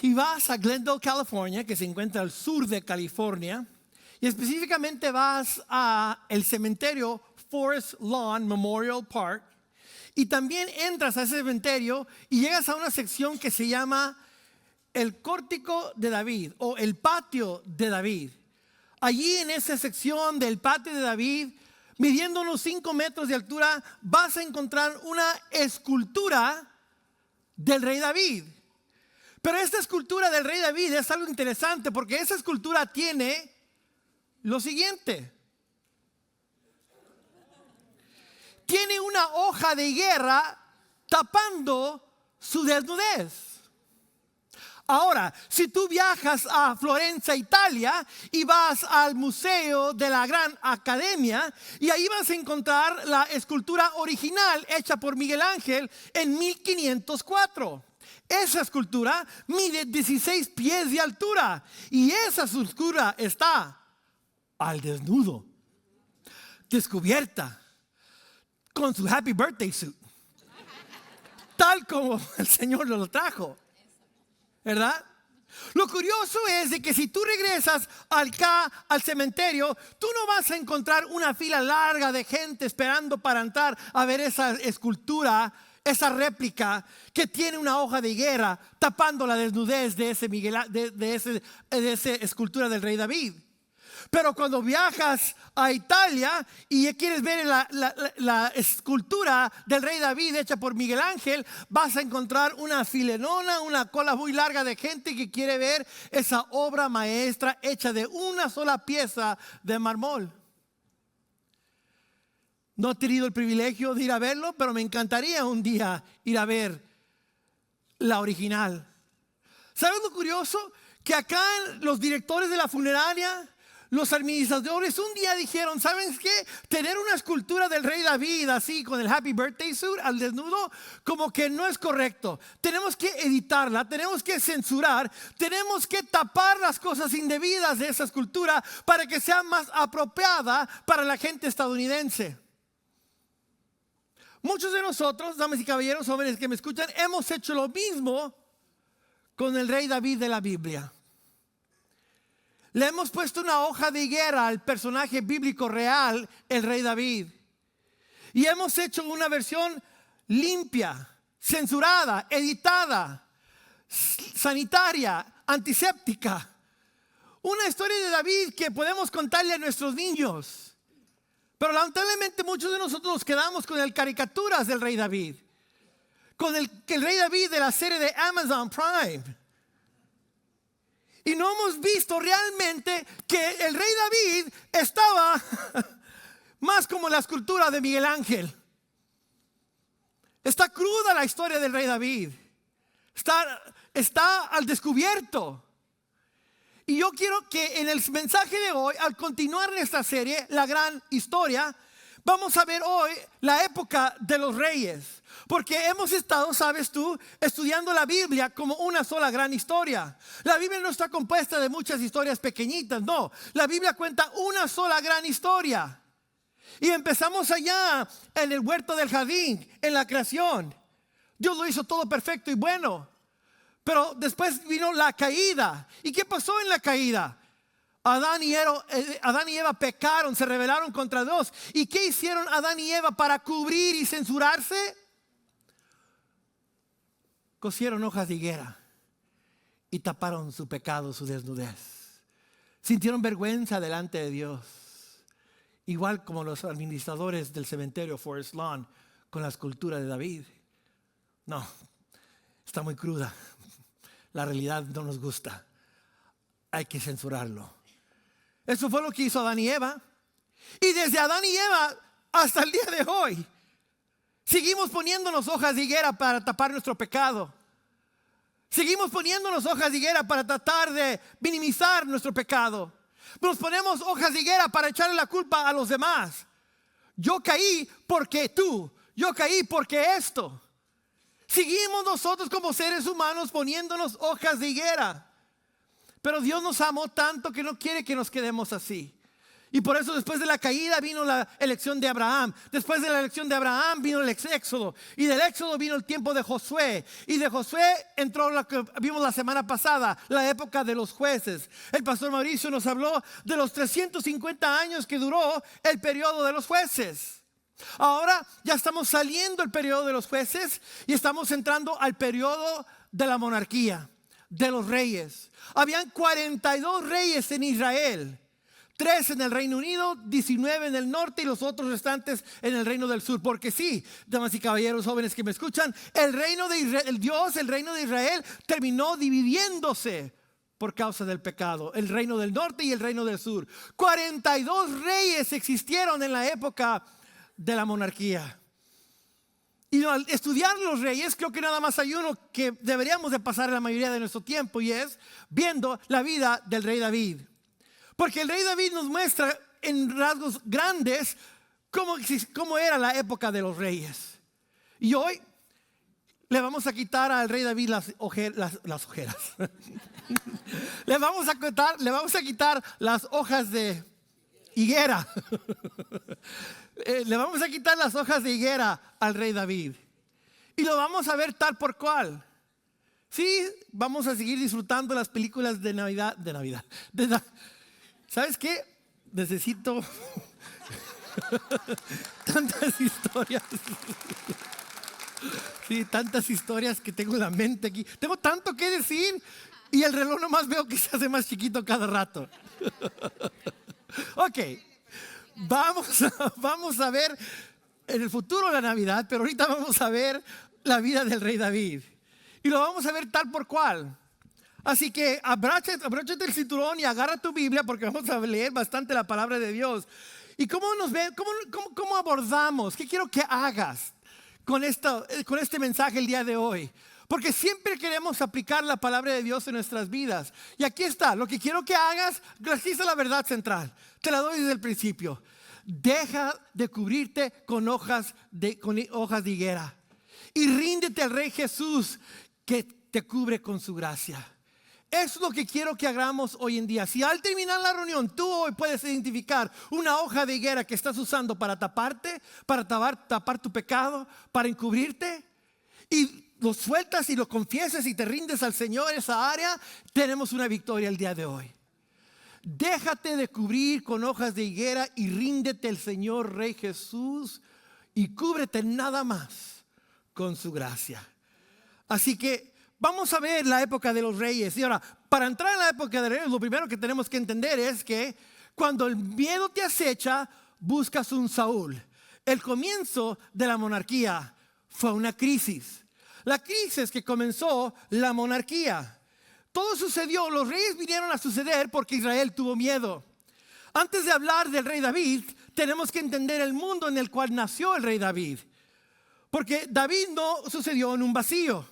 y vas a Glendale, California, que se encuentra al sur de California, y específicamente vas a el cementerio Forest Lawn Memorial Park, y también entras a ese cementerio y llegas a una sección que se llama el Córtico de David o el Patio de David. Allí en esa sección del Patio de David, midiendo unos 5 metros de altura, vas a encontrar una escultura del rey David. Pero esta escultura del rey David es algo interesante porque esa escultura tiene lo siguiente. Tiene una hoja de higuera tapando su desnudez. Ahora, si tú viajas a Florencia, Italia, y vas al Museo de la Gran Academia, y ahí vas a encontrar la escultura original hecha por Miguel Ángel en 1504. Esa escultura mide 16 pies de altura, y esa escultura está al desnudo, descubierta, con su Happy Birthday suit, tal como el Señor lo trajo. ¿Verdad? Lo curioso es de que si tú regresas al cementerio, tú no vas a encontrar una fila larga de gente esperando para entrar a ver esa escultura, esa réplica que tiene una hoja de higuera tapando la desnudez de esa escultura del rey David. Pero cuando viajas a Italia y quieres ver la escultura del rey David hecha por Miguel Ángel, vas a encontrar una filenona, una cola muy larga de gente que quiere ver esa obra maestra hecha de una sola pieza de mármol. No he tenido el privilegio de ir a verlo, pero me encantaría un día ir a ver la original. ¿Sabes lo curioso? Que acá los directores de la funeraria, los administradores un día dijeron, ¿saben qué? Tener una escultura del rey David así con el Happy Birthday suit al desnudo como que no es correcto. Tenemos que editarla, tenemos que censurar, tenemos que tapar las cosas indebidas de esa escultura para que sea más apropiada para la gente estadounidense. Muchos de nosotros, damas y caballeros, jóvenes que me escuchan, hemos hecho lo mismo con el rey David de la Biblia. Le hemos puesto una hoja de higuera al personaje bíblico real, el rey David. Y hemos hecho una versión limpia, censurada, editada, sanitaria, antiséptica. Una historia de David que podemos contarle a nuestros niños. Pero lamentablemente muchos de nosotros nos quedamos con el caricaturas del rey David. Con el rey David de la serie de Amazon Prime. Y no hemos visto realmente que el rey David estaba más como la escultura de Miguel Ángel. Está cruda la historia del rey David. Está al descubierto. Y yo quiero que en el mensaje de hoy, al continuar en esta serie, la gran historia, vamos a ver hoy la época de los reyes. Porque hemos estado, sabes tú, estudiando la Biblia como una sola gran historia. La Biblia no está compuesta de muchas historias pequeñitas, no. La Biblia cuenta una sola gran historia. Y empezamos allá en el huerto del jardín, en la creación. Dios lo hizo todo perfecto y bueno. Pero después vino la caída. ¿Y qué pasó en la caída? Adán y Eva pecaron, se rebelaron contra Dios. ¿Y qué hicieron Adán y Eva para cubrir y censurarse? Cosieron hojas de higuera y taparon su pecado, su desnudez. Sintieron vergüenza delante de Dios. Igual como los administradores del cementerio Forest Lawn con la escultura de David. No, está muy cruda. La realidad no nos gusta. Hay que censurarlo. Eso fue lo que hizo Adán y Eva. Y desde Adán y Eva hasta el día de hoy, seguimos poniéndonos hojas de higuera para tapar nuestro pecado. Seguimos poniéndonos hojas de higuera para tratar de minimizar nuestro pecado. Nos ponemos hojas de higuera para echarle la culpa a los demás. Yo caí porque tú. Yo caí porque esto. Seguimos nosotros como seres humanos poniéndonos hojas de higuera. Pero Dios nos amó tanto que no quiere que nos quedemos así. Y por eso después de la caída vino la elección de Abraham. Después de la elección de Abraham vino el éxodo. Y del éxodo vino el tiempo de Josué. Y de Josué entró lo que vimos la semana pasada, la época de los jueces. El pastor Mauricio nos habló de los 350 años que duró el periodo de los jueces. Ahora ya estamos saliendo del periodo de los jueces y estamos entrando al periodo de la monarquía, de los reyes. Habían 42 reyes en Israel. 3 en el Reino Unido, 19 en el norte y los otros restantes en el Reino del Sur. Porque sí, damas y caballeros jóvenes que me escuchan, el reino de Israel, el reino de Israel terminó dividiéndose por causa del pecado. El Reino del Norte y el Reino del Sur. 42 reyes existieron en la época de la monarquía. Y al estudiar los reyes, creo que nada más hay uno que deberíamos de pasar la mayoría de nuestro tiempo, y es viendo la vida del rey David. Porque el rey David nos muestra en rasgos grandes cómo era la época de los reyes. Y hoy le vamos a quitar al rey David las ojeras. le vamos a quitar las hojas de higuera. Le vamos a quitar las hojas de higuera al rey David. Y lo vamos a ver tal por cual. Sí, vamos a seguir disfrutando las películas de Navidad. ¿Sabes qué? Necesito tantas historias. Sí, tantas historias que tengo en la mente aquí. Tengo tanto que decir y el reloj nomás veo que se hace más chiquito cada rato. Ok, vamos a ver en el futuro la Navidad, pero ahorita vamos a ver la vida del rey David. Y lo vamos a ver tal por cual. Así que abróchate el cinturón y agarra tu Biblia porque vamos a leer bastante la palabra de Dios. ¿Y cómo nos ven? ¿Cómo abordamos? ¿Qué quiero que hagas con este mensaje el día de hoy? Porque siempre queremos aplicar la palabra de Dios en nuestras vidas. Y aquí está, lo que quiero que hagas, aquí está la verdad central. Te la doy desde el principio. Deja de cubrirte con hojas de higuera. Y ríndete al Rey Jesús que te cubre con su gracia. Eso es lo que quiero que hagamos hoy en día. Si al terminar la reunión tú hoy puedes identificar una hoja de higuera que estás usando para taparte, para tapar tu pecado, para encubrirte, y lo sueltas y lo confiesas y te rindes al Señor en esa área, tenemos una victoria el día de hoy. Déjate de cubrir con hojas de higuera y ríndete al Señor Rey Jesús y cúbrete nada más con su gracia. Así que vamos a ver la época de los reyes. Y ahora, para entrar en la época de los reyes, lo primero que tenemos que entender es que cuando el miedo te acecha, buscas un Saúl. El comienzo de la monarquía fue una crisis. La crisis que comenzó la monarquía. Todo sucedió, los reyes vinieron a suceder porque Israel tuvo miedo. Antes de hablar del rey David, tenemos que entender el mundo en el cual nació el rey David. Porque David no sucedió en un vacío.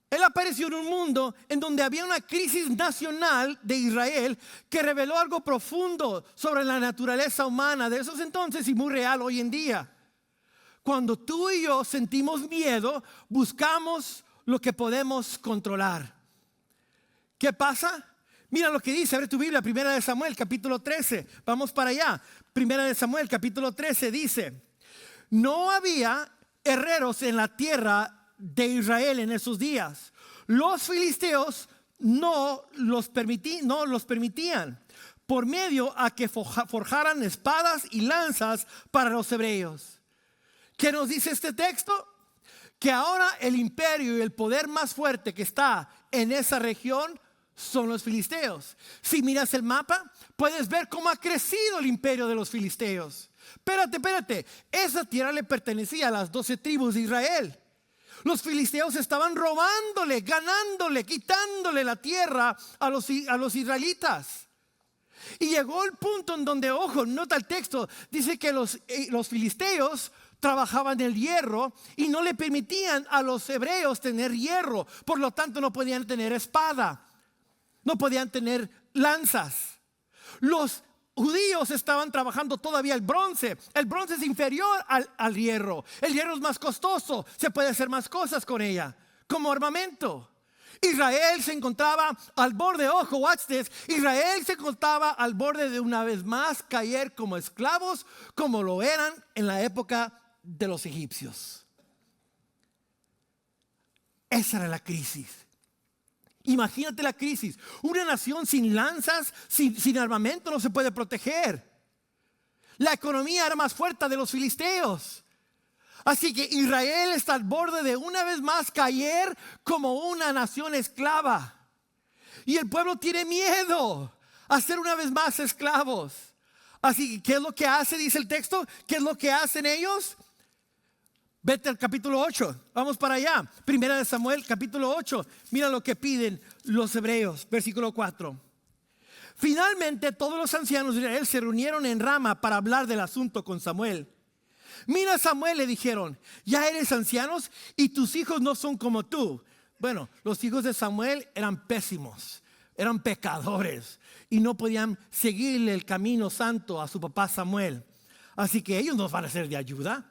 Él apareció en un mundo en donde había una crisis nacional de Israel que reveló algo profundo sobre la naturaleza humana de esos entonces y muy real hoy en día. Cuando tú y yo sentimos miedo, buscamos lo que podemos controlar. ¿Qué pasa? Mira lo que dice, abre tu Biblia, 1 Samuel capítulo 13. Vamos para allá. 1 Samuel capítulo 13 dice: no había herreros en la tierra de Israel en esos días. Los filisteos no los permitían, por medio a que forjaran espadas y lanzas para los hebreos. ¿Qué nos dice este texto? Que ahora el imperio y el poder más fuerte que está en esa región son los filisteos. Si miras el mapa, puedes ver cómo ha crecido el imperio de los filisteos. Espérate, esa tierra le pertenecía a las 12 tribus de Israel. Los filisteos estaban robándole, ganándole, quitándole la tierra a los israelitas. Y llegó el punto en donde, ojo, nota el texto, dice que los filisteos trabajaban el hierro y no le permitían a los hebreos tener hierro. Por lo tanto, no podían tener espada, no podían tener lanzas. Los judíos estaban trabajando todavía el bronce. El bronce es inferior al hierro. El hierro es más costoso. Se puede hacer más cosas con ella, como armamento. Israel se encontraba al borde, ojo, watch this, Israel se encontraba al borde de una vez más caer como esclavos, como lo eran en la época de los egipcios. Esa era la crisis. Imagínate la crisis. Una nación sin lanzas, sin armamento, no se puede proteger. La economía era más fuerte de los filisteos. Así que Israel está al borde de una vez más caer como una nación esclava. Y el pueblo tiene miedo a ser una vez más esclavos. Así que, ¿qué es lo que hace? Dice el texto. ¿Qué es lo que hacen ellos? Vete al capítulo 8. Vamos para allá. Primera de Samuel, capítulo 8. Mira lo que piden los hebreos. Versículo 4. Finalmente todos los ancianos de Israel se reunieron en Rama para hablar del asunto con Samuel. Mira, Samuel, le dijeron, ya eres ancianos y tus hijos no son como tú. Bueno, los hijos de Samuel eran pésimos, eran pecadores y no podían seguirle el camino santo a su papá Samuel. Así que ellos nos van a ser de ayuda.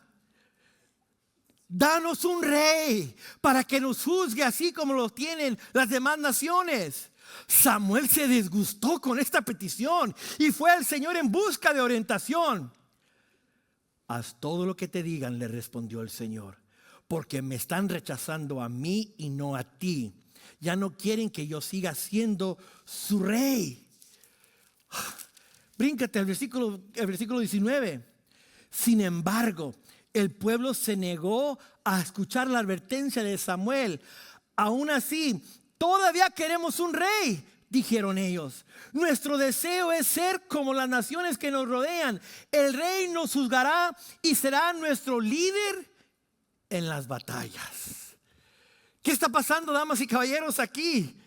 Danos un rey para que nos juzgue así como lo tienen las demás naciones. Samuel se disgustó con esta petición y fue al Señor en busca de orientación. Haz todo lo que te digan, le respondió el Señor, porque me están rechazando a mí y no a ti. Ya no quieren que yo siga siendo su rey. Bríncate al versículo 19. Sin embargo, el pueblo se negó a escuchar la advertencia de Samuel. Aún así, todavía queremos un rey, dijeron ellos. Nuestro deseo es ser como las naciones que nos rodean. El rey nos juzgará y será nuestro líder en las batallas. ¿Qué está pasando, damas y caballeros, aquí?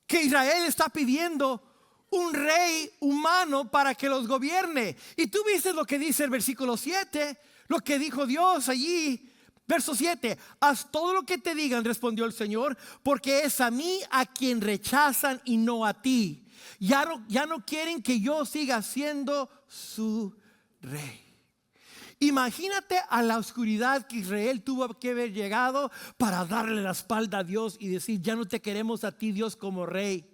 Que Israel está pidiendo un rey humano para que los gobierne. Y tú viste lo que dice el versículo 7, lo que dijo Dios allí. Verso 7, haz todo lo que te digan, respondió el Señor, porque es a mí a quien rechazan y no a ti. Ya no quieren que yo siga siendo su rey. Imagínate a la oscuridad que Israel tuvo que haber llegado para darle la espalda a Dios y decir, ya no te queremos a ti, Dios, como rey.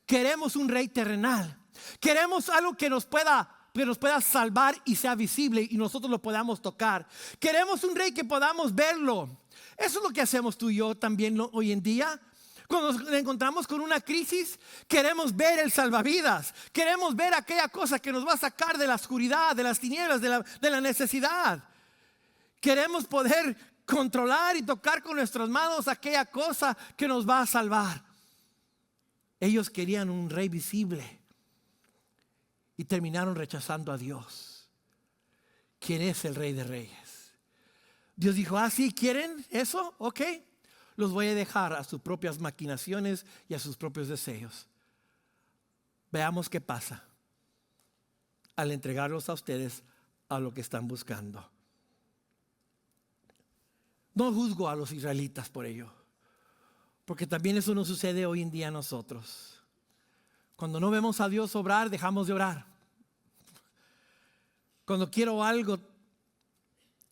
Queremos un rey terrenal. Queremos algo que nos pueda salvar y sea visible y nosotros lo podamos tocar. Queremos un rey que podamos verlo. Eso es lo que hacemos tú y yo también hoy en día. Cuando nos encontramos con una crisis, queremos ver el salvavidas. Queremos ver aquella cosa que nos va a sacar de la oscuridad, de las tinieblas, de la necesidad. Queremos poder controlar y tocar con nuestras manos aquella cosa que nos va a salvar. Ellos querían un rey visible. Y terminaron rechazando a Dios, quien es el Rey de Reyes. Dios dijo, ¿sí quieren eso? Ok, los voy a dejar a sus propias maquinaciones y a sus propios deseos. Veamos qué pasa al entregarlos a ustedes a lo que están buscando. No juzgo a los israelitas por ello, porque también eso nos sucede hoy en día a nosotros. Cuando no vemos a Dios obrar, dejamos de orar. Cuando quiero algo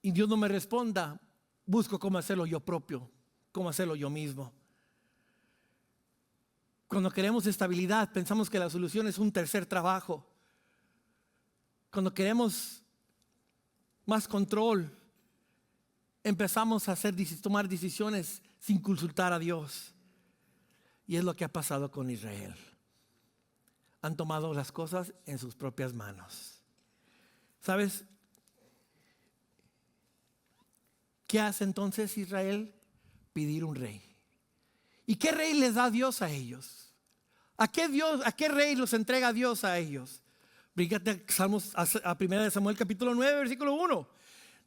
y Dios no me responda, busco cómo hacerlo yo propio, cómo hacerlo yo mismo. Cuando queremos estabilidad, pensamos que la solución es un tercer trabajo. Cuando queremos más control, empezamos a tomar decisiones sin consultar a Dios. Y es lo que ha pasado con Israel. Han tomado las cosas en sus propias manos. ¿Sabes? ¿Qué hace entonces Israel? Pedir un rey. ¿Y qué rey les da Dios a ellos? ¿A qué rey los entrega Dios a ellos? Brígate a 1 Samuel capítulo 9, versículo 1.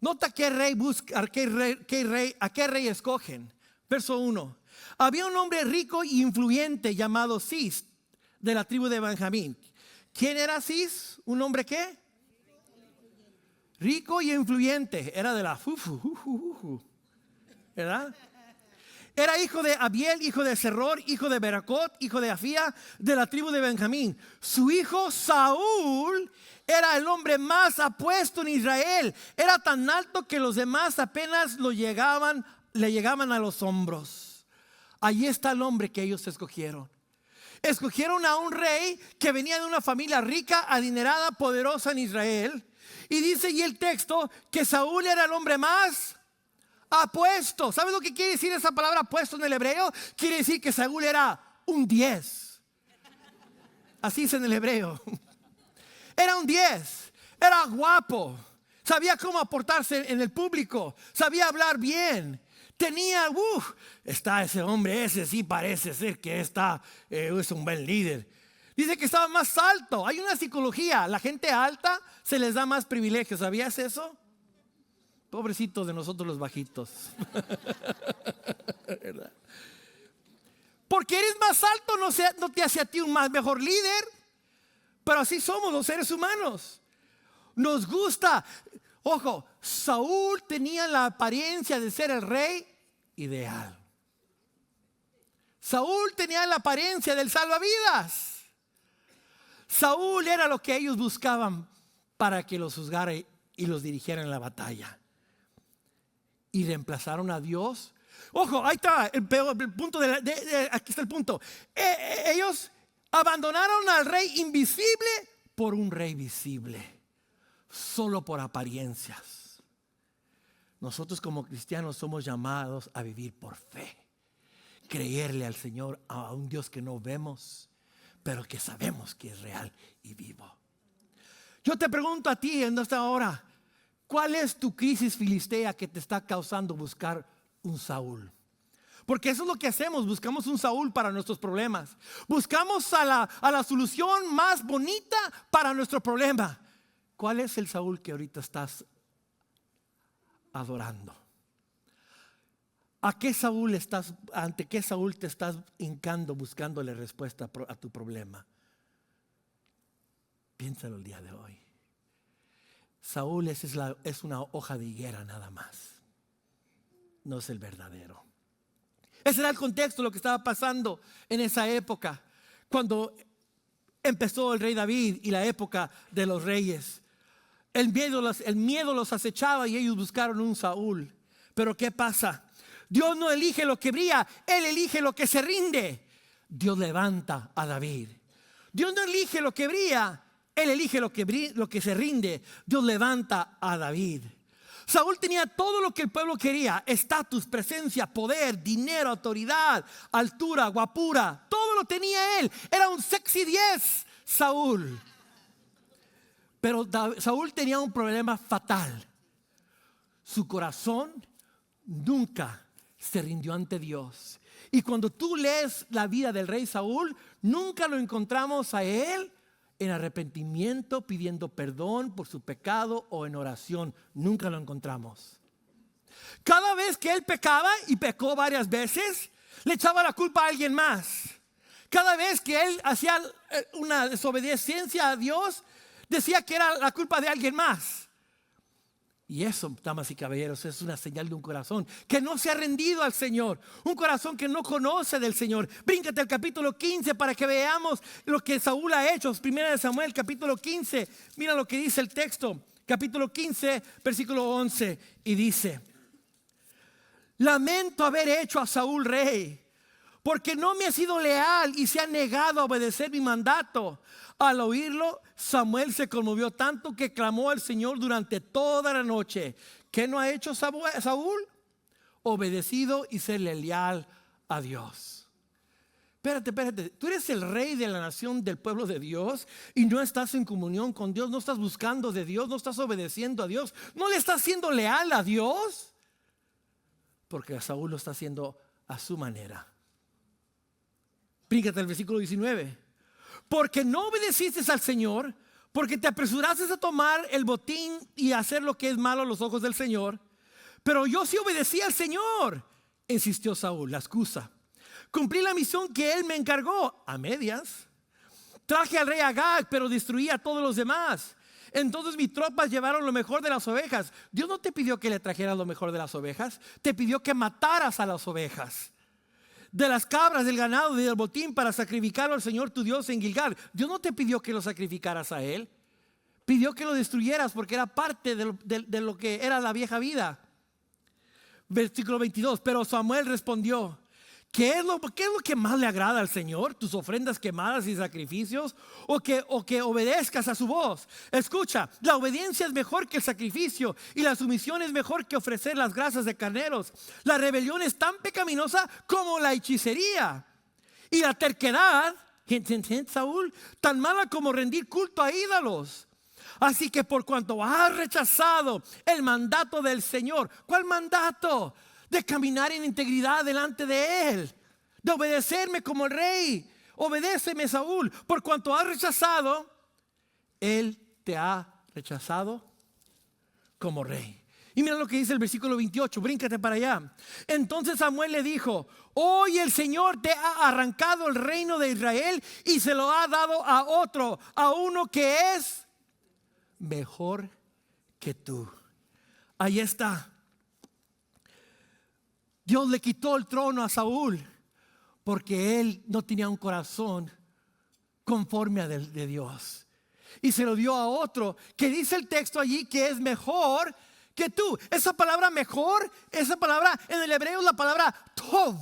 Nota qué rey busca, a qué rey escogen. Verso 1. Había un hombre rico y influyente llamado Cis, de la tribu de Benjamín. ¿Quién era Cis? ¿Un hombre qué? Rico y influyente. Era de la ¿verdad? Era hijo de Abiel, hijo de Seror, hijo de Beracot, hijo de Afía, de la tribu de Benjamín. Su hijo Saúl era el hombre más apuesto en Israel. Era tan alto que los demás apenas le llegaban a los hombros. Allí está el hombre que ellos escogieron. Escogieron a un rey que venía de una familia rica, adinerada, poderosa en Israel. Y dice y el texto que Saúl era el hombre más apuesto. ¿Sabes lo que quiere decir esa palabra apuesto en el hebreo? Quiere decir que Saúl era un 10. Así es en el hebreo. Era un 10. Era guapo. Sabía cómo aportarse en el público. Sabía hablar bien. Tenía, está ese hombre, ese sí parece ser que es un buen líder. Dice que estaba más alto. Hay una psicología. La gente alta se les da más privilegios. ¿Sabías eso? Pobrecitos de nosotros los bajitos. ¿Verdad? Porque eres más alto no te hace a ti un mejor líder. Pero así somos los seres humanos. Nos gusta. Ojo, Saúl tenía la apariencia de ser el rey ideal. Saúl tenía la apariencia del salvavidas. Saúl era lo que ellos buscaban para que los juzgara y los dirigiera en la batalla. Y reemplazaron a Dios. Ojo, ahí está el punto. Aquí está el punto. Ellos abandonaron al rey invisible por un rey visible. Solo por apariencias. Nosotros como cristianos somos llamados a vivir por fe. Creerle al Señor, a un Dios que no vemos, pero que sabemos que es real y vivo. Yo te pregunto a ti en esta hora, ¿cuál es tu crisis filistea que te está causando buscar un Saúl? Porque eso es lo que hacemos, buscamos un Saúl para nuestros problemas. Buscamos a la solución más bonita para nuestro problema. ¿Cuál es el Saúl que ahorita estás adorando? ¿Ante qué Saúl te estás hincando buscándole respuesta a tu problema? Piénsalo el día de hoy. Saúl es una hoja de higuera nada más. No es el verdadero. Ese era el contexto, lo que estaba pasando en esa época, cuando empezó el rey David y la época de los reyes. El miedo los acechaba y ellos buscaron un Saúl. Pero ¿qué pasa? Dios no elige lo que brilla, Él elige lo que se rinde. Dios levanta a David. Dios no elige lo que brilla, Él elige lo que se rinde. Dios levanta a David. Saúl tenía todo lo que el pueblo quería: estatus, presencia, poder, dinero, autoridad, altura, guapura. Todo lo tenía él. Era un sexy 10, Saúl. Pero Saúl tenía un problema fatal. Su corazón nunca se rindió ante Dios. Y cuando tú lees la vida del rey Saúl, nunca lo encontramos a él en arrepentimiento, pidiendo perdón por su pecado o en oración. Nunca lo encontramos. Cada vez que él pecaba, y pecó varias veces, le echaba la culpa a alguien más. Cada vez que él hacía una desobediencia a Dios, decía que era la culpa de alguien más. Y eso, damas y caballeros, es una señal de un corazón que no se ha rendido al Señor. Un corazón que no conoce del Señor. Bríncate al capítulo 15 para que veamos lo que Saúl ha hecho. Primera de Samuel, capítulo 15. Mira lo que dice el texto. Capítulo 15, versículo 11. Y dice: lamento haber hecho a Saúl rey, porque no me ha sido leal y se ha negado a obedecer mi mandato. Al oírlo, Samuel se conmovió tanto que clamó al Señor durante toda la noche. ¿Qué no ha hecho Saúl? Obedecido y serle leal a Dios. Espérate. Tú eres el rey de la nación, del pueblo de Dios, y no estás en comunión con Dios, no estás buscando de Dios, no estás obedeciendo a Dios, no le estás siendo leal a Dios, porque Saúl lo está haciendo a su manera. Bríncate al versículo 19. Porque no obedeciste al Señor, porque te apresuraste a tomar el botín y hacer lo que es malo a los ojos del Señor. Pero yo sí obedecí al Señor, insistió Saúl, la excusa. Cumplí la misión que él me encargó, a medias. Traje al rey Agag, pero destruí a todos los demás. Entonces mis tropas llevaron lo mejor de las ovejas. Dios no te pidió que le trajeras lo mejor de las ovejas, te pidió que mataras a las ovejas. De las cabras, del ganado y del botín para sacrificarlo al Señor tu Dios en Gilgal. Dios no te pidió que lo sacrificaras a Él. Pidió que lo destruyeras porque era parte de lo que era la vieja vida. Versículo 22. Pero Samuel respondió: qué es lo que más le agrada al Señor? ¿Tus ofrendas quemadas y sacrificios? ¿O que obedezcas a su voz? Escucha, la obediencia es mejor que el sacrificio y la sumisión es mejor que ofrecer las grasas de carneros. La rebelión es tan pecaminosa como la hechicería. Y la terquedad, Saúl, tan mala como rendir culto a ídolos. Así que por cuanto has rechazado el mandato del Señor, ¿cuál mandato? De caminar en integridad delante de Él, de obedecerme como el rey. Obedéceme, Saúl, por cuanto has rechazado, Él te ha rechazado como rey. Y mira lo que dice el versículo 28, bríncate para allá. Entonces Samuel le dijo: hoy el Señor te ha arrancado el reino de Israel y se lo ha dado a otro, a uno que es mejor que tú. Ahí está. Dios le quitó el trono a Saúl porque él no tenía un corazón conforme a de Dios. Y se lo dio a otro que dice el texto allí que es mejor que tú. Esa palabra mejor, esa palabra en el hebreo es la palabra tov.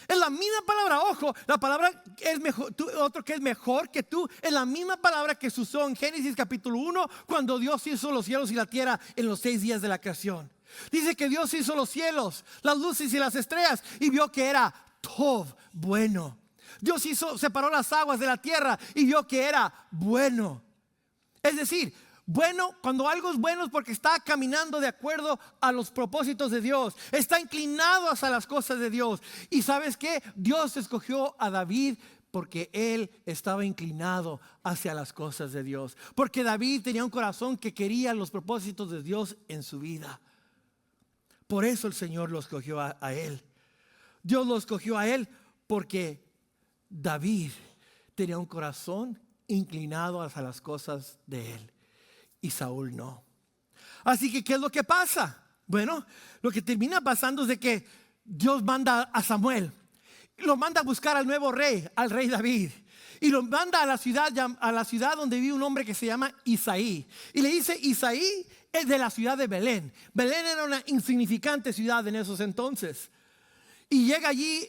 Es la misma palabra, ojo, la palabra es mejor, otro que es mejor que tú, es la misma palabra que se usó en Génesis capítulo 1 cuando Dios hizo los cielos y la tierra en los 6 días de la creación. Dice que Dios hizo los cielos, las luces y las estrellas y vio que era tov, bueno. Dios separó las aguas de la tierra y vio que era bueno. Es decir, bueno, cuando algo es bueno es porque está caminando de acuerdo a los propósitos de Dios, está inclinado hacia las cosas de Dios. Y ¿sabes qué? Dios escogió a David porque él estaba inclinado hacia las cosas de Dios, porque David tenía un corazón que quería los propósitos de Dios en su vida. Por eso el Señor lo escogió a él. Dios lo escogió a él porque David tenía un corazón inclinado hacia las cosas de él y Saúl no. Así que ¿qué es lo que pasa? Bueno, lo que termina pasando es de que Dios manda a Samuel, lo manda a buscar al nuevo rey, al rey David, y lo manda a la ciudad donde vive un hombre que se llama Isaí. Y le dice: Isaí es de la ciudad de Belén. Belén era una insignificante ciudad en esos entonces. Y llega allí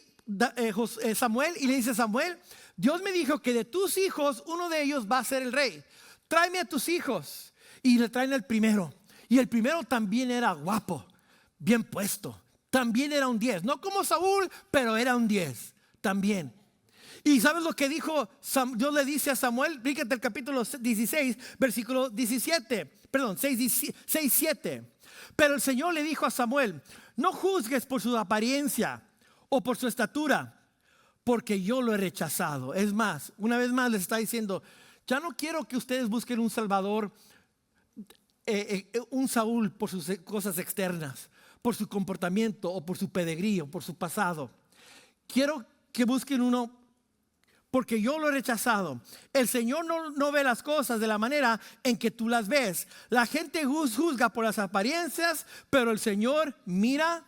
Samuel y le dice: Samuel, Dios me dijo que de tus hijos uno de ellos va a ser el rey. Tráeme a tus hijos. Y le traen el primero. Y el primero también era guapo, bien puesto. También era un 10. No como Saúl, pero era un 10 también. Y ¿sabes lo que dijo? Dios le dice a Samuel, fíjate el capítulo 16, versículo 17. Perdón, 6, 7. Pero el Señor le dijo a Samuel: no juzgues por su apariencia o por su estatura, porque yo lo he rechazado. Es más, una vez más les está diciendo: ya no quiero que ustedes busquen un Salvador, un Saúl por sus cosas externas, por su comportamiento o por su pedigrí, por su pasado. Quiero que busquen uno porque yo lo he rechazado. El Señor no ve las cosas de la manera en que tú las ves. La gente juzga por las apariencias, pero el Señor mira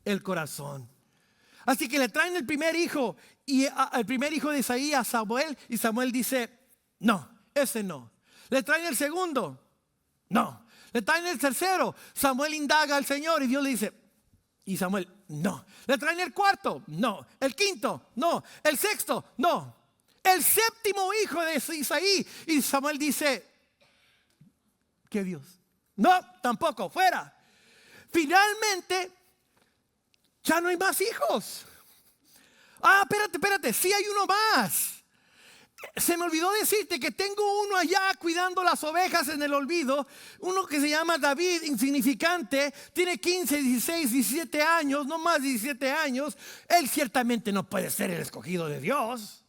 el corazón. Así que le traen el primer hijo, y el primer hijo de Isaí a Samuel, y Samuel dice: no, ese no. Le traen el segundo, no. Le traen el tercero, Samuel indaga al Señor y Dios le dice: y Samuel, no. Le traen el cuarto, no. El quinto, no. El sexto, no. El séptimo hijo de Isaí, y Samuel dice: ¿qué Dios? No, tampoco, fuera. Finalmente, ya no hay más hijos. Espérate, sí hay uno más. Se me olvidó decirte que tengo uno allá cuidando las ovejas en el olvido. Uno que se llama David, insignificante. Tiene 15, 16, 17 años, no más de 17 años. Él ciertamente no puede ser el escogido de Dios.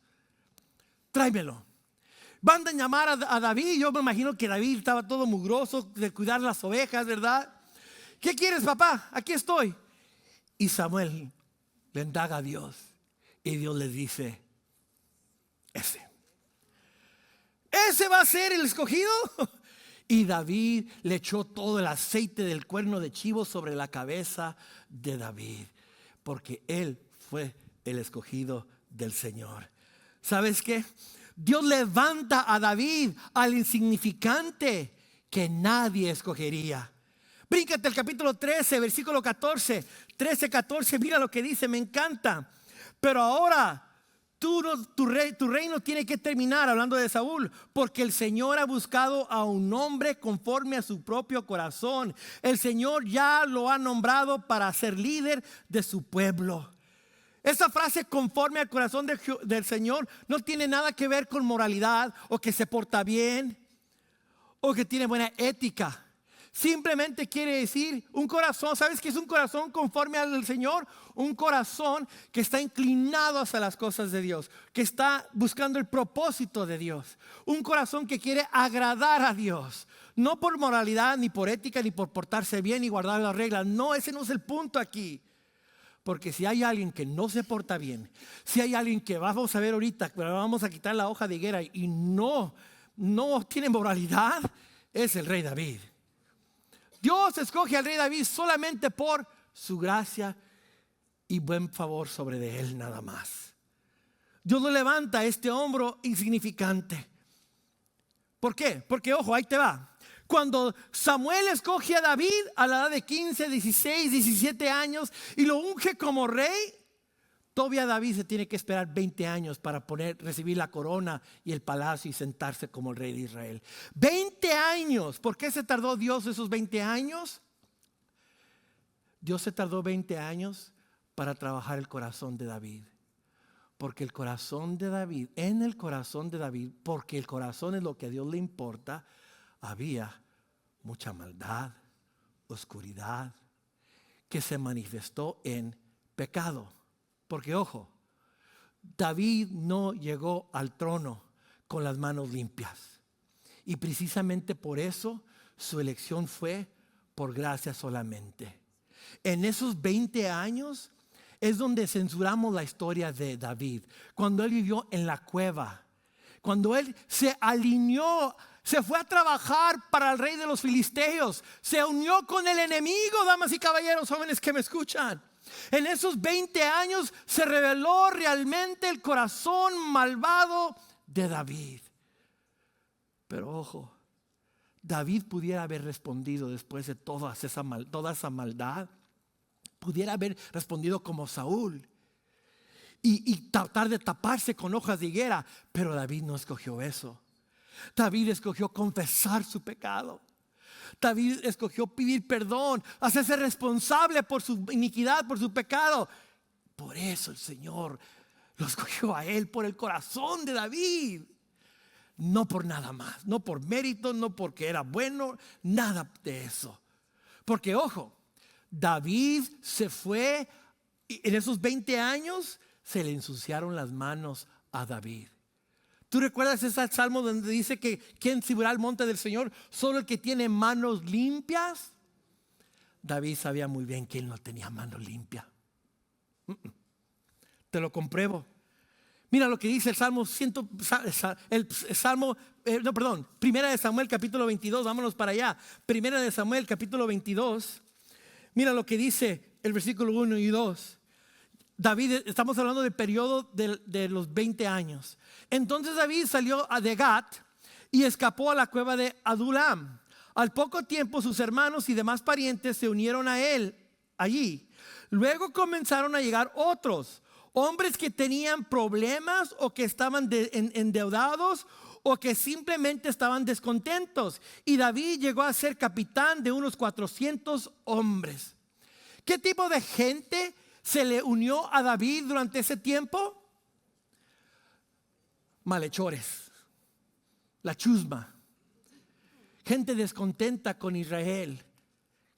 Tráemelo. Van a llamar a David. Yo me imagino que David estaba todo mugroso de cuidar las ovejas, ¿verdad? ¿Qué quieres, papá? Aquí estoy. Y Samuel le indaga a Dios. Y Dios le dice: ese va a ser el escogido. Y David le echó todo el aceite del cuerno de chivo sobre la cabeza de David, porque él fue el escogido del Señor. ¿Sabes qué? Dios levanta a David, al insignificante que nadie escogería. Bríncate el capítulo 13, versículo 14. 13, 14, mira lo que dice, me encanta. Pero ahora tu reino tiene que terminar, hablando de Saúl, porque el Señor ha buscado a un hombre conforme a su propio corazón. El Señor ya lo ha nombrado para ser líder de su pueblo. Esa frase, conforme al corazón del Señor, no tiene nada que ver con moralidad o que se porta bien o que tiene buena ética. Simplemente quiere decir un corazón. ¿Sabes qué es un corazón conforme al Señor? Un corazón que está inclinado hacia las cosas de Dios, que está buscando el propósito de Dios. Un corazón que quiere agradar a Dios, no por moralidad, ni por ética, ni por portarse bien y guardar las reglas. No, ese no es el punto aquí. Porque si hay alguien que no se porta bien, si hay alguien que vamos a ver ahorita, pero vamos a quitar la hoja de higuera y no tiene moralidad, es el rey David. Dios escoge al rey David solamente por su gracia y buen favor sobre de él, nada más. Dios lo levanta a este hombro insignificante. ¿Por qué? Porque ojo, ahí te va. Cuando Samuel escoge a David a la edad de 15, 16, 17 años y lo unge como rey, todavía David se tiene que esperar 20 años para recibir la corona y el palacio y sentarse como el rey de Israel. 20 años. ¿Por qué se tardó Dios esos 20 años? Dios se tardó 20 años para trabajar el corazón de David. Porque el corazón de David, porque el corazón es lo que a Dios le importa, había mucha maldad, oscuridad, que se manifestó en pecado. Porque ojo, David no llegó al trono con las manos limpias. Y precisamente por eso su elección fue por gracia solamente. En esos 20 años es donde censuramos la historia de David. Cuando él vivió en la cueva. Cuando él se alineó, se fue a trabajar para el rey de los filisteos. Se unió con el enemigo, damas y caballeros, jóvenes que me escuchan. En esos 20 años se reveló realmente el corazón malvado de David. Pero ojo, David pudiera haber respondido después de toda esa maldad. Pudiera haber respondido como Saúl y tratar de taparse con hojas de higuera. Pero David no escogió eso. David escogió confesar su pecado. David escogió pedir perdón, hacerse responsable por su iniquidad, por su pecado. Por eso el Señor lo escogió a él, por el corazón de David. No por nada más, no por mérito, no porque era bueno, nada de eso. Porque ojo, David se fue y en esos 20 años se le ensuciaron las manos a David. ¿Tú recuerdas ese salmo donde dice que quién subirá al monte del Señor? Solo el que tiene manos limpias. David sabía muy bien que él no tenía manos limpias. Te lo compruebo. Mira lo que dice el Salmo, Primera de Samuel capítulo 22, vámonos para allá. Primera de Samuel capítulo 22. Mira lo que dice el versículo 1 y 2. David, estamos hablando del periodo de los 20 años. Entonces David salió de Gat y escapó a la cueva de Adulam. Al poco tiempo sus hermanos y demás parientes se unieron a él allí. Luego comenzaron a llegar otros, hombres que tenían problemas o que estaban endeudados o que simplemente estaban descontentos. Y David llegó a ser capitán de unos 400 hombres. ¿Qué tipo de gente se le unió a David durante ese tiempo? Malhechores, la chusma, gente descontenta con Israel,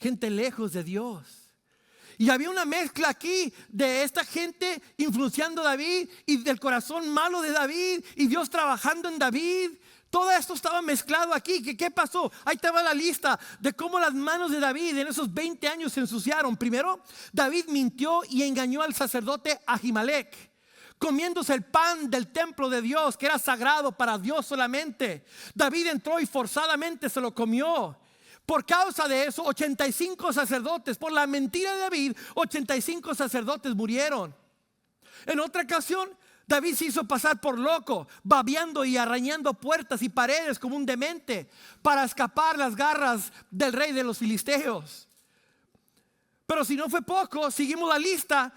gente lejos de Dios. Y había una mezcla aquí de esta gente influenciando a David y del corazón malo de David y Dios trabajando en David. Todo esto estaba mezclado aquí. ¿Qué pasó? Ahí estaba la lista de cómo las manos de David en esos 20 años se ensuciaron. Primero, David mintió y engañó al sacerdote Ahimelech, comiéndose el pan del templo de Dios, que era sagrado para Dios solamente. David entró y forzadamente se lo comió. Por causa de eso, 85 sacerdotes, por la mentira de David, 85 sacerdotes murieron. En otra ocasión, David se hizo pasar por loco, babeando y arañando puertas y paredes como un demente para escapar las garras del rey de los filisteos. Pero si no fue poco, seguimos la lista.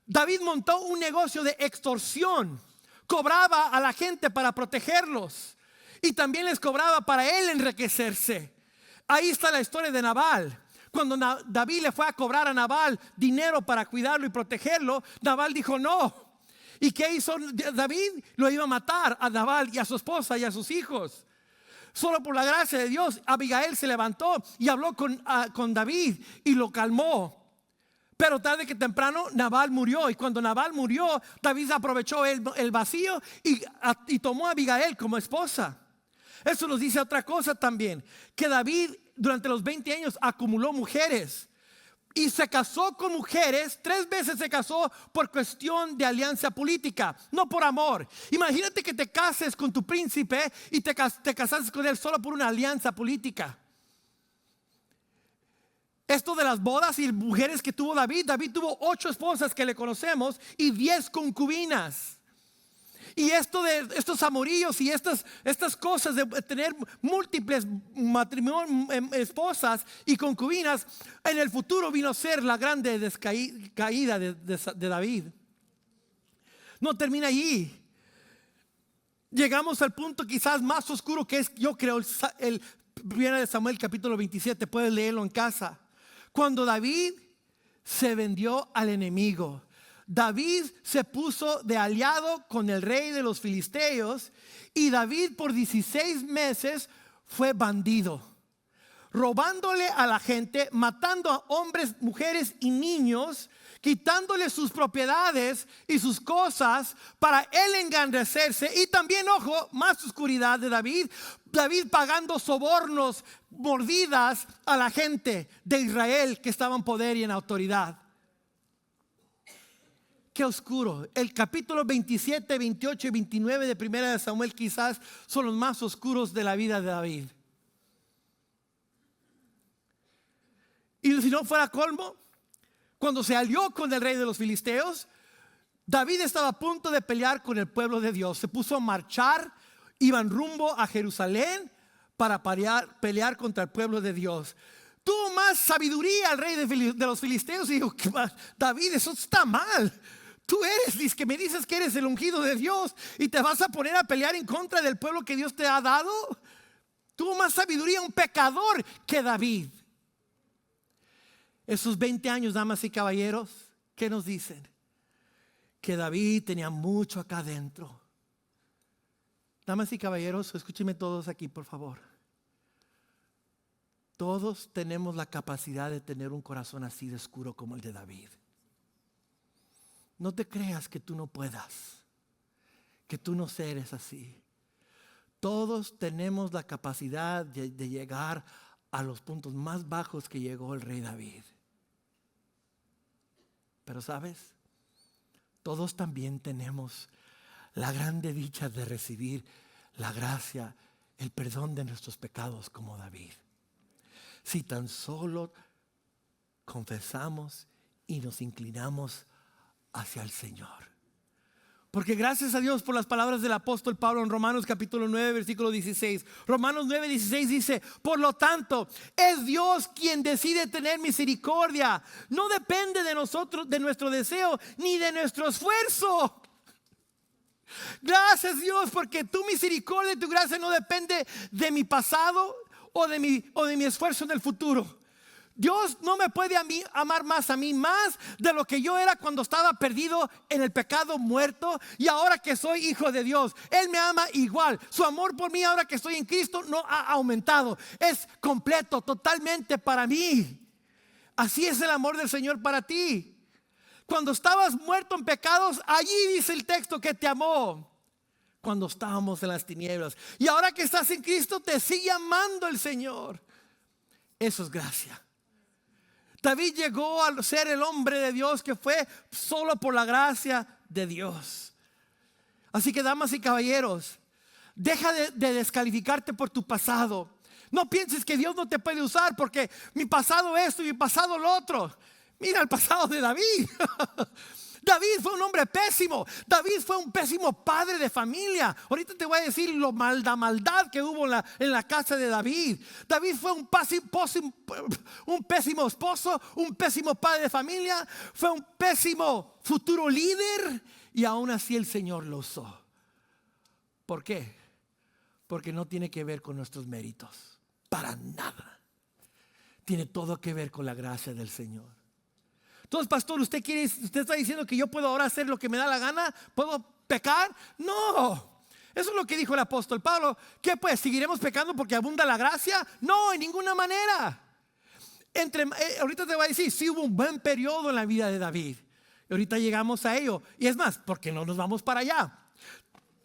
David montó un negocio de extorsión. Cobraba a la gente para protegerlos y también les cobraba para él enriquecerse. Ahí está la historia de Nabal. Cuando David le fue a cobrar a Nabal dinero para cuidarlo y protegerlo, Nabal dijo no. ¿Y qué hizo David? Lo iba a matar a Nabal y a su esposa y a sus hijos. Solo por la gracia de Dios, Abigail se levantó y habló con David y lo calmó. Pero tarde que temprano Nabal murió, y cuando Nabal murió, David aprovechó el vacío y tomó a Abigail como esposa. Eso nos dice otra cosa también, que David durante los 20 años acumuló mujeres y se casó con mujeres. 3 veces se casó por cuestión de alianza política, no por amor. Imagínate que te cases con tu príncipe y te casaste con él solo por una alianza política. Esto de las bodas y mujeres que tuvo David tuvo 8 esposas que le conocemos y 10 concubinas. Y esto de estos amoríos y estas cosas de tener múltiples esposas y concubinas, en el futuro vino a ser la grande caída de David. No termina allí. Llegamos al punto quizás más oscuro, que es, yo creo, el 1 Samuel capítulo 27. Puedes leerlo en casa. Cuando David se vendió al enemigo. David se puso de aliado con el rey de los filisteos, y David por 16 meses fue bandido, robándole a la gente, matando a hombres, mujeres y niños, quitándole sus propiedades y sus cosas para él engrandecerse. Y también, ojo, más oscuridad de David pagando sobornos, mordidas a la gente de Israel que estaba en poder y en autoridad. Qué oscuro. El capítulo 27, 28 y 29 de 1 de Samuel quizás son los más oscuros de la vida de David. Y si no fuera colmo, cuando se alió con el rey de los filisteos, David estaba a punto de pelear con el pueblo de Dios. Se puso a marchar, iban rumbo a Jerusalén para pelear contra el pueblo de Dios. Tuvo más sabiduría el rey de los filisteos y dijo: David, eso está mal. Tú dices que me dices que eres el ungido de Dios y te vas a poner a pelear en contra del pueblo que Dios te ha dado. Tuvo más sabiduría un pecador que David. Esos 20 años, damas y caballeros, ¿qué nos dicen? Que David tenía mucho acá adentro. Damas y caballeros, escúchenme todos aquí, por favor. Todos tenemos la capacidad de tener un corazón así de oscuro como el de David. No te creas que tú no puedas, que tú no eres así. Todos tenemos la capacidad de llegar a los puntos más bajos que llegó el rey David. Pero ¿sabes? Todos también tenemos la grande dicha de recibir la gracia, el perdón de nuestros pecados como David. Si tan solo confesamos y nos inclinamos hacia el Señor. Porque gracias a Dios por las palabras del apóstol Pablo en Romanos capítulo 9 versículo 16. Romanos 9, 16 dice: por lo tanto, es Dios quien decide tener misericordia. No depende de nosotros, de nuestro deseo, ni de nuestro esfuerzo. Gracias Dios, porque tu misericordia y tu gracia no depende de mi pasado o de mi esfuerzo en el futuro. Dios no me puede amar más a mí, más de lo que yo era cuando estaba perdido en el pecado, muerto, y ahora que soy hijo de Dios. Él me ama igual. Su amor por mí ahora que estoy en Cristo no ha aumentado. Es completo, totalmente para mí. Así es el amor del Señor para ti. Cuando estabas muerto en pecados, allí dice el texto que te amó. Cuando estábamos en las tinieblas. Y ahora que estás en Cristo, te sigue amando el Señor. Eso es gracia. David llegó a ser el hombre de Dios que fue solo por la gracia de Dios. Así que, damas y caballeros, deja de descalificarte por tu pasado. No pienses que Dios no te puede usar porque mi pasado esto y mi pasado lo otro. Mira el pasado de David. David fue un hombre pésimo. David fue un pésimo padre de familia. Ahorita te voy a decir la maldad que hubo en la casa de David. David fue un pésimo esposo, un pésimo padre de familia, fue un pésimo futuro líder, y aún así el Señor lo usó. ¿Por qué? Porque no tiene que ver con nuestros méritos, para nada. Tiene todo que ver con la gracia del Señor. Entonces, pastor, ¿usted está diciendo que yo puedo ahora hacer lo que me da la gana? ¿Puedo pecar? No. Eso es lo que dijo el apóstol Pablo. ¿Qué pues? ¿Seguiremos pecando porque abunda la gracia? No, en ninguna manera. Ahorita te voy a decir, sí hubo un buen periodo en la vida de David. Y ahorita llegamos a ello. Y es más, ¿por qué no nos vamos para allá?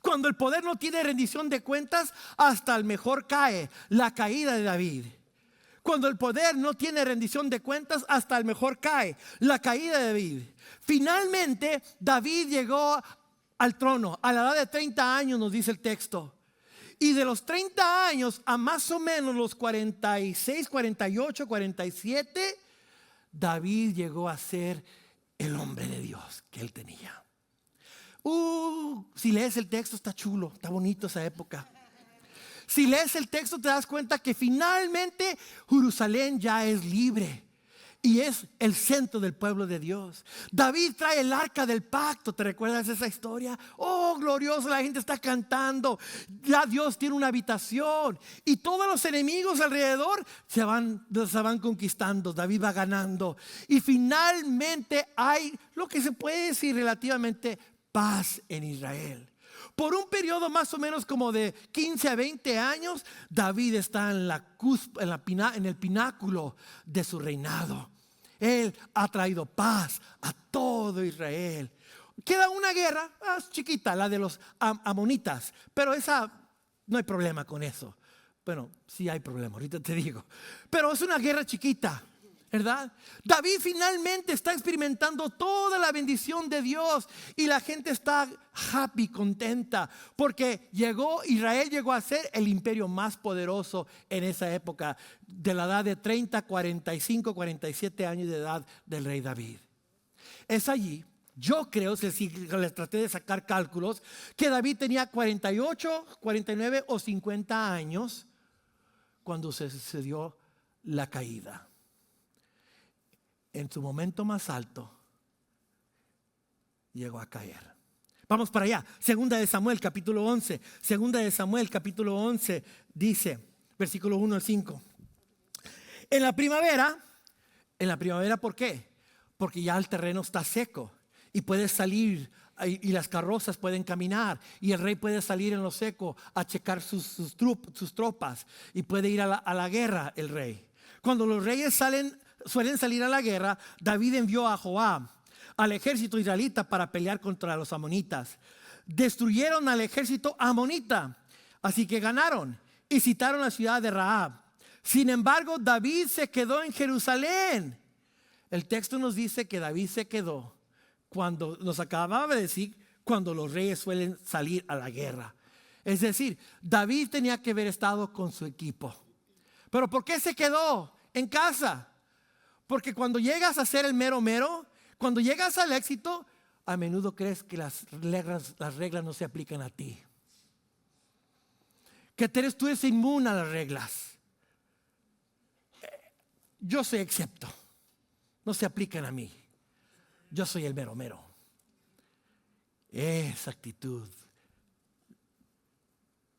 Cuando el poder no tiene rendición de cuentas, hasta el mejor cae. La caída de David. Cuando el poder no tiene rendición de cuentas, hasta el mejor cae. La caída de David. Finalmente, David llegó al trono a la edad de 30 años, nos dice el texto. Y de los 30 años a más o menos los 46, 48, 47, David llegó a ser el hombre de Dios que él tenía. Si lees el texto está chulo, está bonito esa época. Si lees el texto te das cuenta que finalmente Jerusalén ya es libre y es el centro del pueblo de Dios. David trae el arca del pacto. ¿Te recuerdas esa historia? Oh, glorioso, la gente está cantando. Ya Dios tiene una habitación y todos los enemigos alrededor se van conquistando. David va ganando y finalmente hay lo que se puede decir relativamente paz en Israel. Por un periodo más o menos como de 15 a 20 años, David está en el pináculo de su reinado. Él ha traído paz a todo Israel. Queda una guerra chiquita, la de los amonitas, pero esa no hay problema con eso. Bueno, sí hay problema, ahorita te digo. Pero es una guerra chiquita, ¿verdad? David finalmente está experimentando toda la bendición de Dios y la gente está happy, contenta, porque Israel llegó a ser el imperio más poderoso en esa época, de la edad de 30, 45, 47 años de edad del rey David. Es allí, yo creo, si les traté de sacar cálculos, que David tenía 48, 49 o 50 años cuando se sucedió la caída. En su momento más alto llegó a caer. Vamos para allá. Segunda de Samuel capítulo 11. Segunda de Samuel capítulo 11 dice, versículo 1 al 5. En la primavera, ¿por qué? Porque ya el terreno está seco y puedes salir y las carrozas pueden caminar y el rey puede salir en lo seco a checar sus tropas y puede ir a la guerra el rey. Cuando los reyes suelen salir a la guerra, David envió a Joab, al ejército israelita, para pelear contra los amonitas. Destruyeron al ejército amonita, así que ganaron y citaron la ciudad de Rahab. Sin embargo, David se quedó en Jerusalén. El texto nos dice que David se quedó cuando nos acababa de decir, cuando los reyes suelen salir a la guerra. Es decir, David tenía que haber estado con su equipo. ¿Pero por qué se quedó en casa? Porque cuando llegas a ser el mero mero, cuando llegas al éxito, a menudo crees que las reglas no se aplican a ti. Que tú eres inmune a las reglas. Yo soy excepto. No se aplican a mí. Yo soy el mero mero. Esa actitud.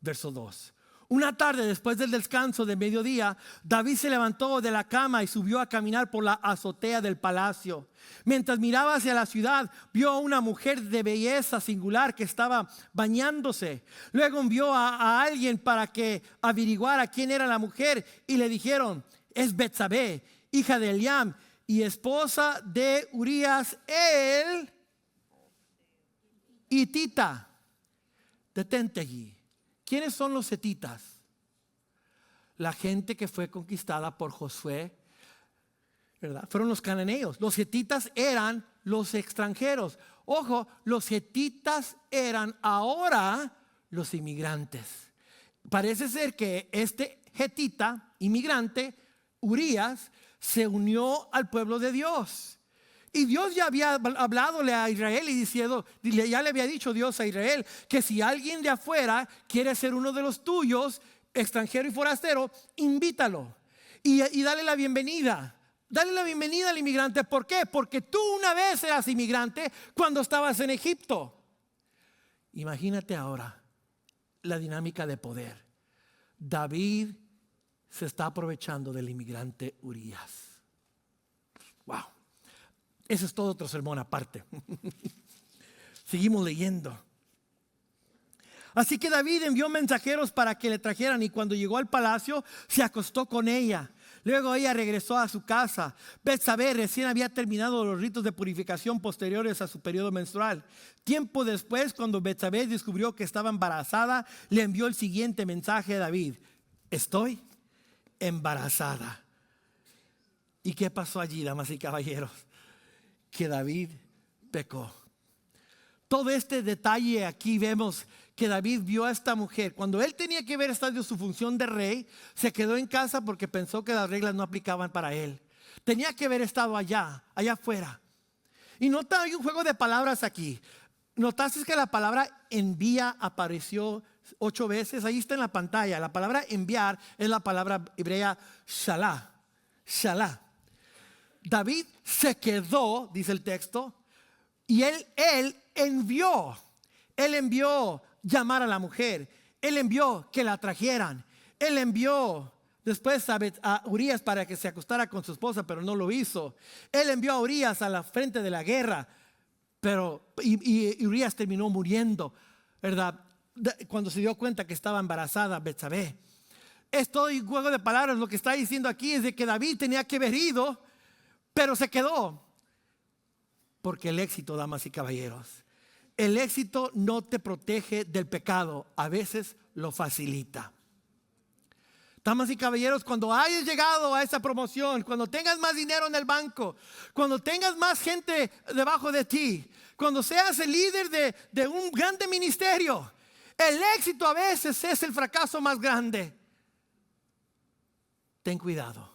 Verso 2. Una tarde después del descanso de mediodía, David se levantó de la cama y subió a caminar por la azotea del palacio. Mientras miraba hacia la ciudad, vio a una mujer de belleza singular que estaba bañándose. Luego envió a alguien para que averiguara quién era la mujer y le dijeron, es Betsabé, hija de Eliam y esposa de Urías el hitita. Detente allí. ¿Quiénes son los hetitas? La gente que fue conquistada por Josué, ¿verdad? Fueron los cananeos. Los hetitas eran los extranjeros. Ojo, los hetitas eran ahora los inmigrantes. Parece ser que este hetita, inmigrante, Urías, se unió al pueblo de Dios. Y Dios ya había habladole a Israel y diciendo, ya le había dicho Dios a Israel que si alguien de afuera quiere ser uno de los tuyos, extranjero y forastero, invítalo y dale la bienvenida. Dale la bienvenida al inmigrante. ¿Por qué? Porque tú una vez eras inmigrante cuando estabas en Egipto. Imagínate ahora la dinámica de poder. David se está aprovechando del inmigrante Urías. Wow. Ese es todo otro sermón aparte. Seguimos leyendo. Así que David envió mensajeros para que le trajeran, y cuando llegó al palacio se acostó con ella. Luego ella regresó a su casa. Betsabé recién había terminado los ritos de purificación posteriores a su periodo menstrual. Tiempo después, cuando Betsabé descubrió que estaba embarazada, le envió el siguiente mensaje a David: estoy embarazada. ¿Y qué pasó allí, damas y caballeros? Que David pecó. Todo este detalle aquí vemos que David vio a esta mujer. Cuando él tenía que ver esta de su función de rey, se quedó en casa porque pensó que las reglas no aplicaban para él. Tenía que haber estado allá afuera. Y nota, hay un juego de palabras aquí. ¿Notaste que la palabra envía apareció 8 veces? Ahí está en la pantalla. La palabra enviar es la palabra hebrea shalah. Shalah. David se quedó, dice el texto, y él envió. Él envió llamar a la mujer. Él envió que la trajeran. Él envió después a Urías para que se acostara con su esposa, pero no lo hizo. Él envió a Urías a la frente de la guerra, y Urías terminó muriendo, ¿verdad? Cuando se dio cuenta que estaba embarazada Betsabé. Esto y juego de palabras, lo que está diciendo aquí es de que David tenía que haber ido, pero se quedó. Porque el éxito, damas y caballeros, el éxito no te protege del pecado, a veces lo facilita. Damas y caballeros, cuando hayas llegado a esa promoción, cuando tengas más dinero en el banco, cuando tengas más gente debajo de ti, cuando seas el líder de un grande ministerio, el éxito a veces es el fracaso más grande. Ten cuidado.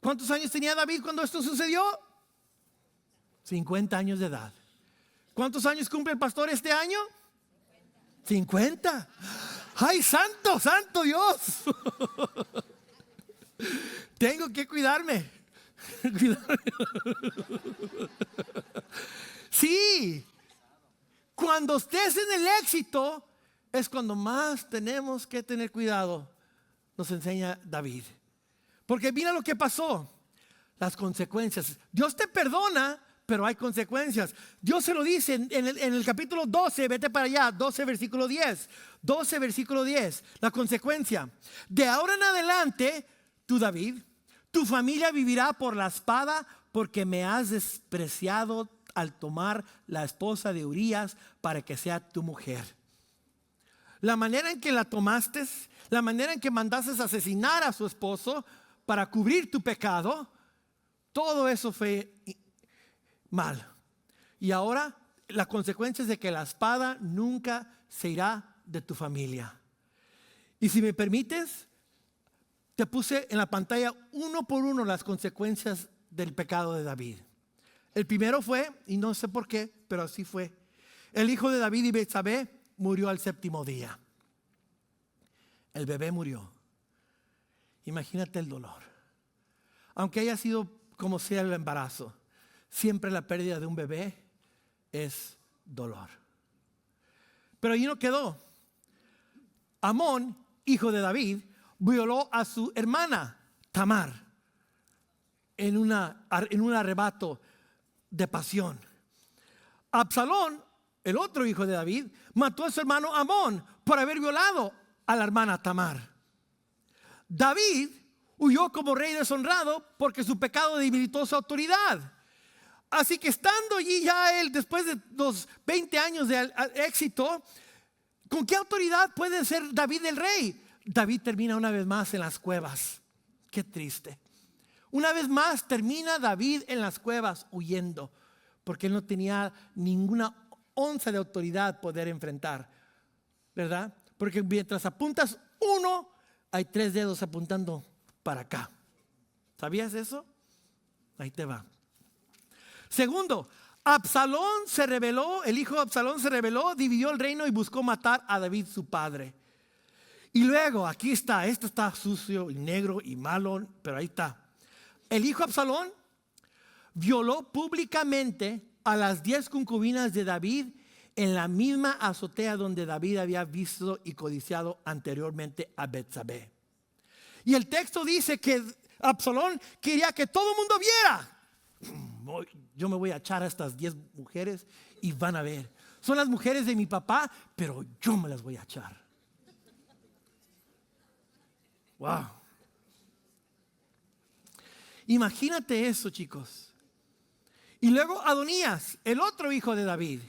¿Cuántos años tenía David cuando esto sucedió? 50 años de edad. ¿Cuántos años cumple el pastor este año? 50. ¡Ay, santo, santo Dios! Tengo que cuidarme. Sí. Cuando estés en el éxito es cuando más tenemos que tener cuidado. Nos enseña David. Porque mira lo que pasó. Las consecuencias. Dios te perdona, pero hay consecuencias. Dios se lo dice en el capítulo 12, vete para allá, 12 versículo 10. 12 versículo 10, la consecuencia. De ahora en adelante, tú David, tu familia vivirá por la espada porque me has despreciado al tomar la esposa de Urías para que sea tu mujer. La manera en que la tomaste, la manera en que mandaste asesinar a su esposo para cubrir tu pecado, todo eso fue mal. Y ahora la consecuencia es de que la espada nunca se irá de tu familia. Y si me permites, te puse en la pantalla uno por uno las consecuencias del pecado de David. El primero fue, y no sé por qué, pero así fue. El hijo de David y Betsabé murió al 7º día. El bebé murió. Imagínate el dolor. Aunque haya sido como sea el embarazo, siempre la pérdida de un bebé es dolor. Pero allí no quedó. Amón, hijo de David, violó a su hermana Tamar en un arrebato de pasión. Absalón, el otro hijo de David, mató a su hermano Amón por haber violado a la hermana Tamar. David huyó como rey deshonrado porque su pecado debilitó su autoridad. Así que estando allí ya él, después de los 20 años de éxito, ¿con qué autoridad puede ser David el rey? David termina una vez más en las cuevas. Qué triste. Una vez más termina David en las cuevas huyendo, porque él no tenía ninguna onza de autoridad poder enfrentar, ¿verdad? Porque mientras apuntas uno, hay 3 dedos apuntando para acá. ¿Sabías eso? Ahí te va. Segundo, Absalón se rebeló, el hijo de Absalón se rebeló, dividió el reino y buscó matar a David su padre. Y luego, aquí está, esto está sucio y negro y malo, pero ahí está. El hijo de Absalón violó públicamente a las 10 concubinas de David en la misma azotea donde David había visto y codiciado anteriormente a Betsabé. Y el texto dice que Absalón quería que todo el mundo viera. Yo me voy a echar a estas 10 mujeres y van a ver. Son las mujeres de mi papá, pero yo me las voy a echar. Wow. Imagínate eso, chicos. Y luego Adonías, el otro hijo de David,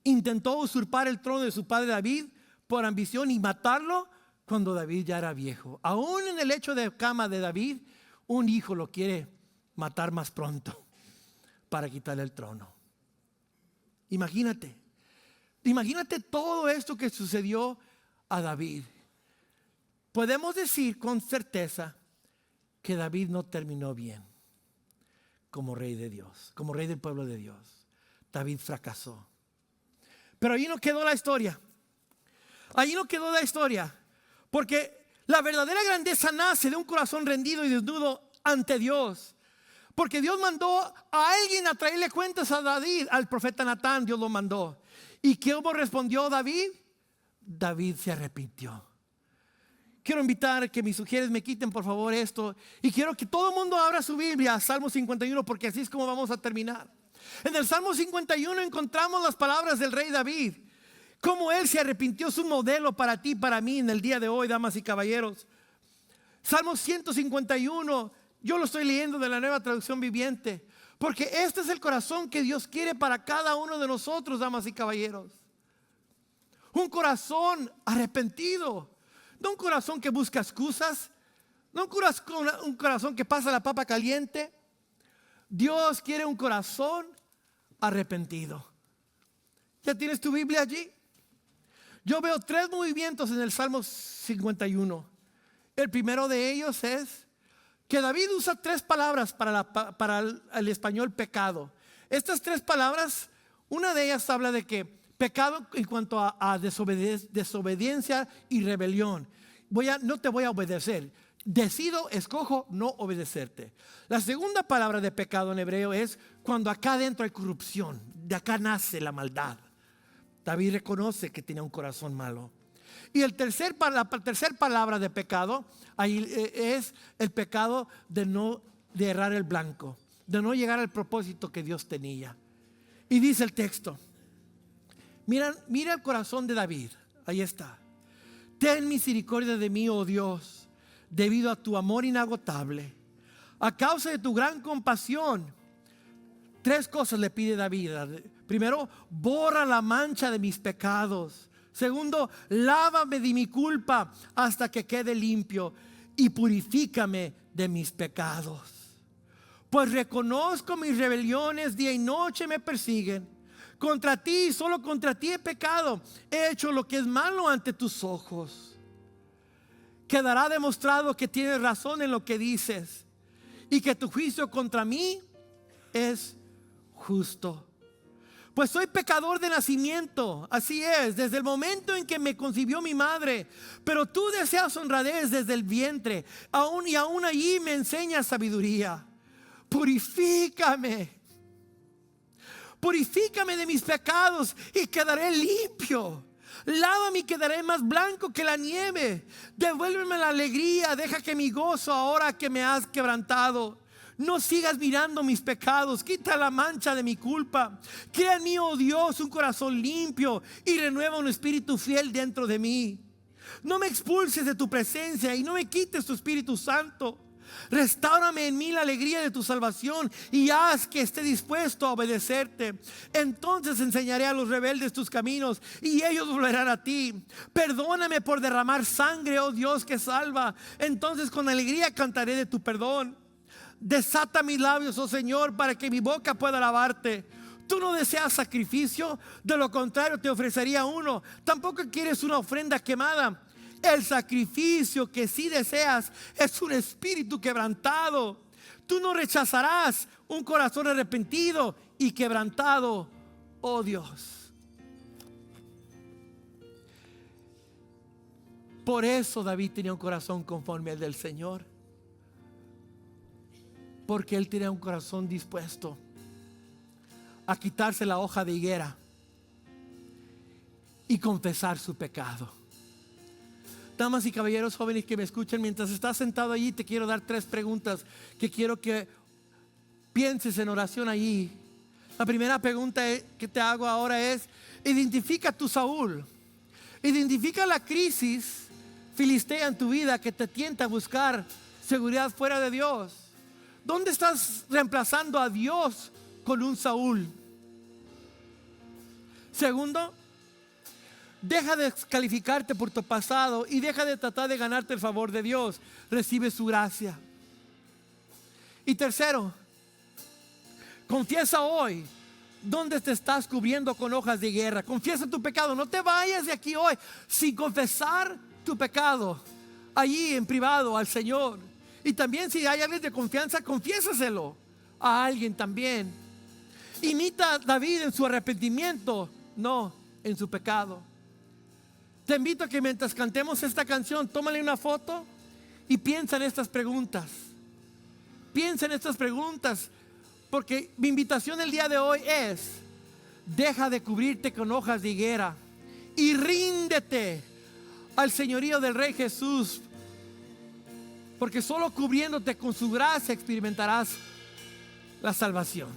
intentó usurpar el trono de su padre David por ambición y matarlo cuando David ya era viejo. Aún en el lecho de cama de David, un hijo lo quiere matar más pronto para quitarle el trono. Imagínate todo esto que sucedió a David. Podemos decir con certeza que David no terminó bien como rey de Dios, como rey del pueblo de Dios. David fracasó. Pero ahí no quedó la historia. Ahí no quedó la historia. Porque la verdadera grandeza nace de un corazón rendido y desnudo ante Dios. Porque Dios mandó a alguien a traerle cuentas a David, al profeta Natán, Dios lo mandó. ¿Y cómo respondió David? David se arrepintió. Quiero invitar a que mis sugieres me quiten por favor esto. Y quiero que todo el mundo abra su Biblia, Salmo 51, porque así es como vamos a terminar. En el Salmo 51 encontramos las palabras del rey David. Cómo él se arrepintió, es un modelo para ti, para mí en el día de hoy, damas y caballeros. Salmo 151, yo lo estoy leyendo de la Nueva Traducción Viviente. Porque este es el corazón que Dios quiere para cada uno de nosotros, damas y caballeros. Un corazón arrepentido. No un corazón que busca excusas. No un corazón que pasa la papa caliente. Dios quiere un corazón arrepentido. ¿Ya tienes tu Biblia allí? Yo veo 3 movimientos en el Salmo 51. El primero de ellos es que David usa 3 palabras para el español pecado. Estas 3 palabras, una de ellas habla de que pecado en cuanto a desobediencia y rebelión. No te voy a obedecer. Escojo no obedecerte. La segunda palabra de pecado en hebreo es cuando acá dentro hay corrupción. De acá nace la maldad. David reconoce que tenía un corazón malo. Y la tercera palabra de pecado ahí es el pecado de errar el blanco, de no llegar al propósito que Dios tenía. Y dice el texto, mira el corazón de David, ahí está. Ten misericordia de mí, oh Dios, debido a tu amor inagotable. A causa de tu gran compasión, 3 cosas le pide David. Primero, borra la mancha de mis pecados. Segundo, lávame de mi culpa hasta que quede limpio y purifícame de mis pecados. Pues reconozco mis rebeliones, día y noche me persiguen. Contra ti, solo contra ti he pecado. He hecho lo que es malo ante tus ojos. Quedará demostrado que tienes razón en lo que dices y que tu juicio contra mí es justo. Pues soy pecador de nacimiento, así es, desde el momento en que me concibió mi madre. Pero tú deseas honradez desde el vientre, aún allí me enseñas sabiduría. Purifícame de mis pecados y quedaré limpio. Lávame y quedaré más blanco que la nieve. Devuélveme la alegría, deja que mi gozo ahora que me has quebrantado. No sigas mirando mis pecados, quita la mancha de mi culpa. Crea en mí, oh Dios, un corazón limpio y renueva un espíritu fiel dentro de mí. No me expulses de tu presencia y no me quites tu Espíritu Santo. Restáurame en mí la alegría de tu salvación y haz que esté dispuesto a obedecerte. Entonces enseñaré a los rebeldes tus caminos y ellos volverán a ti. Perdóname por derramar sangre, oh Dios que salva. Entonces con alegría cantaré de tu perdón. Desata mis labios, oh Señor, para que mi boca pueda alabarte. Tú no deseas sacrificio, de lo contrario te ofrecería uno. Tampoco quieres una ofrenda quemada. El sacrificio que sí deseas es un espíritu quebrantado. Tú no rechazarás un corazón arrepentido y quebrantado, oh Dios. Por eso David tenía un corazón conforme al del Señor, porque él tenía un corazón dispuesto a quitarse la hoja de higuera y confesar su pecado. Damas y caballeros jóvenes que me escuchan, mientras estás sentado allí, te quiero dar 3 preguntas que quiero que pienses en oración allí. La primera pregunta que te hago ahora es: identifica tu Saúl. Identifica la crisis filistea en tu vida que te tienta a buscar seguridad fuera de Dios. ¿Dónde estás reemplazando a Dios con un Saúl? Segundo, deja de descalificarte por tu pasado y deja de tratar de ganarte el favor de Dios. Recibe su gracia. Y tercero, confiesa hoy dónde te estás cubriendo con hojas de higuera. Confiesa tu pecado. No te vayas de aquí hoy sin confesar tu pecado allí en privado al Señor. Y también, si hay alguien de confianza, confiésaselo a alguien también. Imita a David en su arrepentimiento, no en su pecado. Te invito a que mientras cantemos esta canción, tómale una foto y piensa en estas preguntas. Piensa en estas preguntas, porque mi invitación el día de hoy es: deja de cubrirte con hojas de higuera y ríndete al señorío del Rey Jesús, porque solo cubriéndote con su gracia experimentarás la salvación.